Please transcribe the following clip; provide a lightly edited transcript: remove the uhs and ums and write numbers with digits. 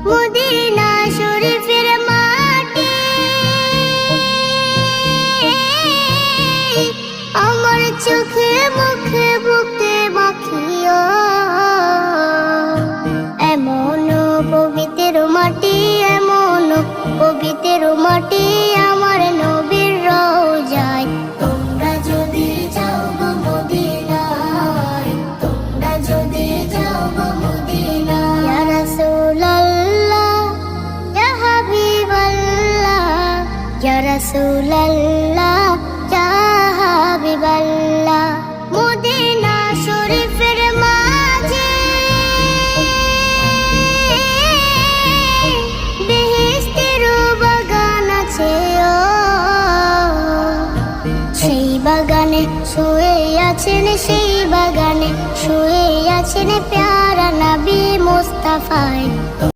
Medina শরীফের মাটি আমার চোখে মুখে বুকে মাখিও, এমন পবিত্র মাটি, এমন পবিত্র মাটি আমার নবীর রওজায়। তোমরা যদি যাও গো মদিনায়, তোমরা যদি যাও গো মদিনায়, ইয়া রাসূলুল্লাহ ইয়া হাবিবাল্লাহ, ইয়া রাসূলুল্লাহ ইয়া হাবিবাল্লাহ। মদিনা শরীফের মাঝে বেহেশতের বাগান আছে, সেই বাগানে শুয়ে আছেন, সেই বাগানে শুয়ে আছেন প্যারা নবী মুস্তাফা।